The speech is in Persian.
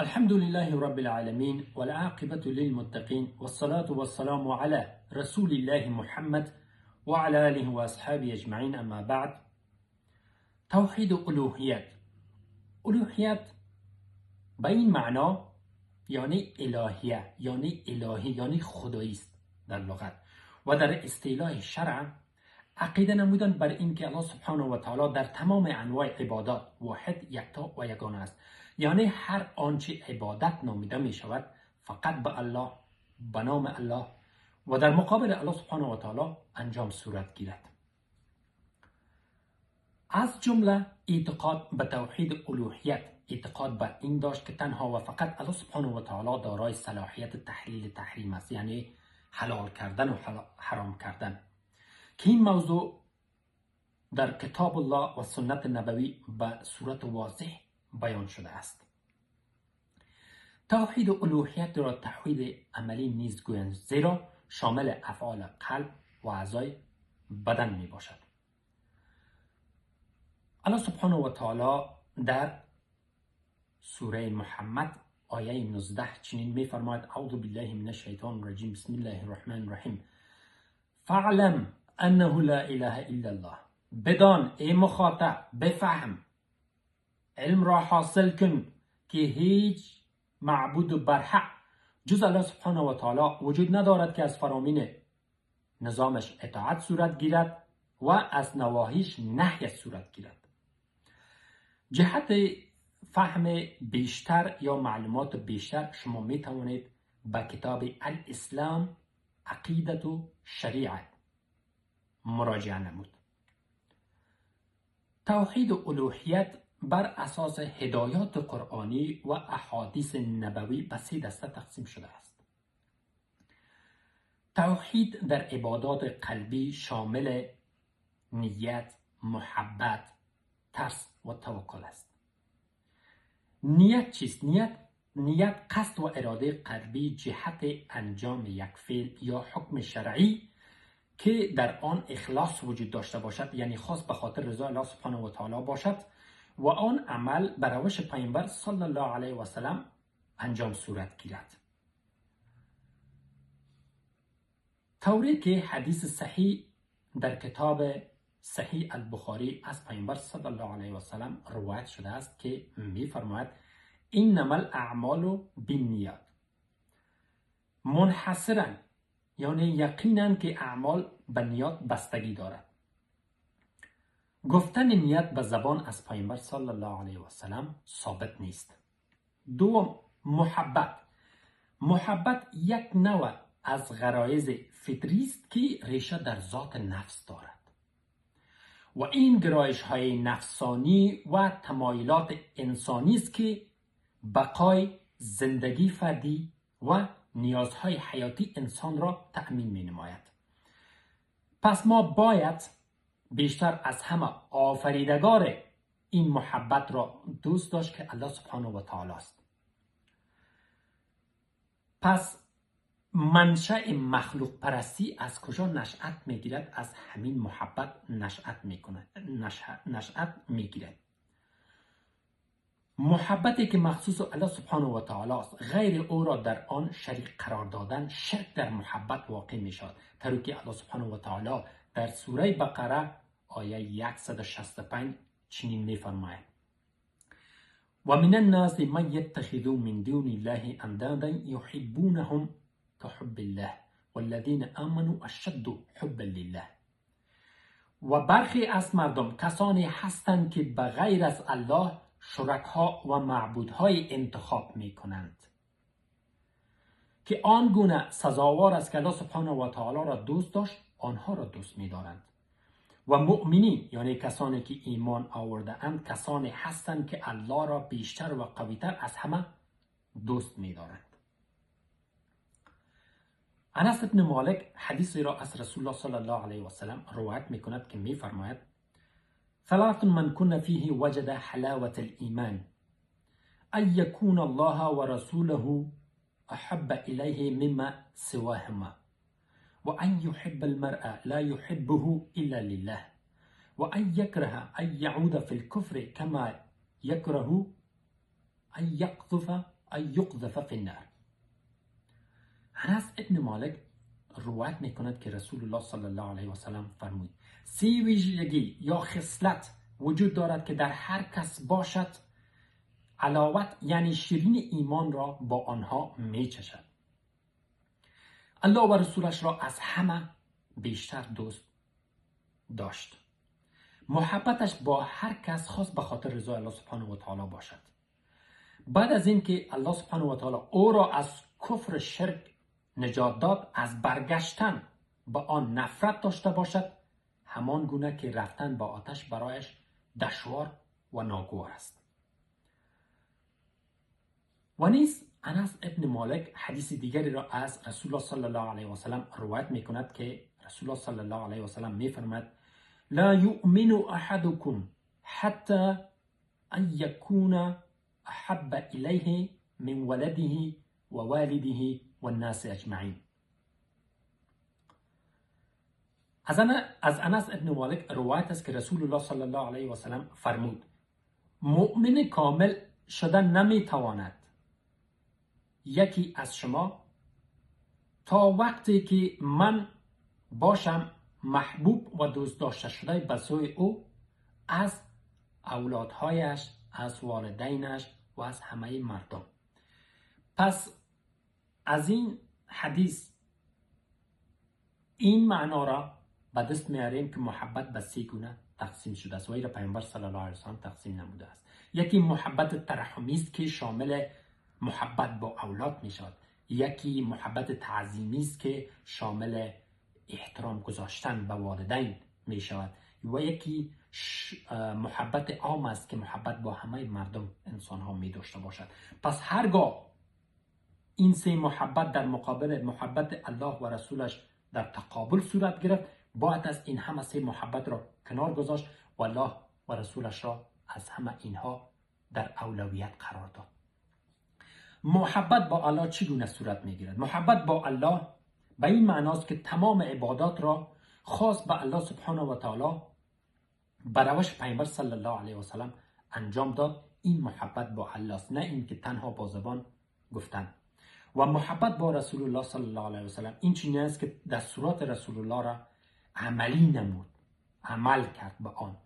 الحمد لله رب العالمين والعاقبة للمتقين والصلاة والسلام على رسول الله محمد وعلى آله وأصحابه أجمعين. اما بعد، توحید الوهیت به این معنا یعنی الهیه، یعنی الهی، یعنی خدایی است در لغت و در اصطلاح شرع. عقیده نمودن بر این که الله سبحانه و تعالی در تمام انواع عبادات واحد، یکتا و یگانه است، یعنی هر آنچه عبادت نامیده می شود فقط به الله، به نام الله و در مقابل الله سبحانه و تعالی انجام صورت گیرد. از جمله اعتقاد به توحید الوهیت اعتقاد به این داشت که تنها و فقط الله سبحانه و تعالی دارای صلاحیت تحلیل تحریم است، یعنی حلال کردن و حرام کردن، که این موضوع در کتاب الله و سنت نبوی به صورت واضح بیان شده است. توحید الوهیت را توحید عملی نیز گویند، زیرا شامل افعال قلب و اعضای بدن می باشد. الله سبحانه و تعالی در سوره محمد آیه 19 چنین می فرماید: اعوذ بالله من الشیطان الرجیم، بسم الله الرحمن الرحیم، فاعلم انه لا اله الا الله. بدان ای مخاطب، بفهم، علم را حاصل کن که هیچ معبود برحق جز الله سبحانه و تعالی وجود ندارد که از فرامین نظامش اطاعت صورت گیرد و از نواهیش نهی صورت گیرد. جهت فهم بیشتر یا معلومات بیشتر شما می توانید به کتاب الاسلام عقیدت و شریعت مراجعه نمود. توحید الوهیت بر اساس هدایات قرآنی و احادیث نبوی به 3 دسته تقسیم شده است. توحید در عبادات قلبی شامل نیت، محبت، ترس و توکل است. نیت چیست؟ نیت قصد و اراده قلبی جهت انجام یک فعل یا حکم شرعی که در آن اخلاص وجود داشته باشد، یعنی خاص به خاطر رضای الله سبحانه و تعالی باشد و آن عمل بر روش پیامبر صلی الله علیه و سلم انجام صورت گیرد. طوری که حدیث صحیح در کتاب صحیح البخاری از پیامبر صلی الله علیه و سلم روایت شده است که می فرماید: انما الاعمال بالنیات. منحصرا یعنی یقینا که اعمال به نیات بستگی دارد. گفتن نیت به زبان از پیامبر صلی الله علیه و سلم ثابت نیست. دوم، محبت یک نوع از غرایز فطری است که ریشه در ذات نفس دارد و این گرایش های نفسانی و تمایلات انسانی است که بقای زندگی فردی و نیازهای حیاتی انسان را تأمین می نماید. پس ما باید بیشتر از همه آفریدگار این محبت را دوست داشت که الله سبحانه و تعالی است. پس منشأ مخلوق پرستی از کجا نشأت می گیرد؟ از همین محبت نشأت می گیرد. محبتی که مخصوص الله سبحانه و تعالی است، غیر او را در آن شریک قرار دادن شرک در محبت واقع می شود. طوری که الله سبحانه و تعالی در سوره بقره آیه 165 چنین می فرماید: و من الناس من یتخذ من دون الله اندادا یحبونهم كحب الله والذین آمنوا اشد حبا لله. و برخی از مردم کسانی هستند که به غیر از الله شرکا و معبودهای انتخاب می کنند که آن گونه سزاوار است که الله سبحانه و تعالی را دوست داشت آنها را دوست می دارند. و مؤمنین یعنی کسانی که ایمان آورده اند کسانی هستند که الله را بیشتر و قویتر از همه دوست می دارند. انس بن مالک حدیثی را از رسول الله صلی الله علیه و سلم روایت می کند که می فرماید: ثلاث من كن فيه وجد حلاوة الإيمان أن يكون الله ورسوله أحب إليه مما سواهما وأن يحب المرء لا يحبه إلا لله وأن يكره أن يعود في الكفر كما يكره أن يقذف ای یقذف فی النار. انس ابن مالک روایت میکند که رسول الله صلی الله علیه و سلم فرمود 3 ویژگی یا خصلت وجود دارد که در هر کس باشد علاوت یعنی شیرین ایمان را با آنها میچشد. الله و رسولش را از همه بیشتر دوست داشت. محبتش با هر کس خاص به خاطر رضای الله سبحانه و تعالی باشد. بعد از اینکه الله سبحانه و تعالی او را از کفر شرک نجات داد، از برگشتن به آن نفرت داشته باشد، همان گونه که رفتن به آتش برایش دشوار و ناگوار است. و نیز انس ابن مالک حدیث دیگری را از رسول الله صلی الله علیه و سلم روایت میکند که رسول الله صلی الله علیه و سلم میفرماید لا یؤمن احدکم حتی ان یکون احب الیه من ولده و والده و الناس اجمعین. از انس ابن مالک روایت است که رسول الله صلی الله علیه و سلم فرمود مؤمن کامل شدن نمیتواند یکی از شما تا وقتی که من باشم محبوب و دوست داشته شده به سوی او از اولادهایش، از والدینش و از همه مردم. پس از این حدیث این معنا را به دست میاریم که محبت به 3 گونه تقسیم شده است و این را پیامبر صلی الله علیه و سلم تقسیم نموده است. یکی محبت ترحمی است که شامل محبت با اولاد می شود. یکی محبت تعظیمی است که شامل احترام گذاشتن به والدین می شود و یکی محبت عام است که محبت با همه مردم انسان ها می داشته باشد. پس هرگاه این 3 محبت در مقابل محبت الله و رسولش در تقابل صورت گرفت، باید از این همه 3 محبت را کنار گذاشت و الله و رسولش را از همه اینها در اولویت قرار داد. محبت با الله چگونه صورت میگیرد؟ محبت با الله به این معناست که تمام عبادات را خاص به الله سبحانه و تعالی به روش پیامبر صلی الله علیه و سلم انجام داد. این محبت با الله است، نه این که تنها با زبان گفتن. و محبت با رسول الله صلی الله علیه و سلم این چنین است که دستورات رسول الله را عملی نمود، عمل کرد به آن.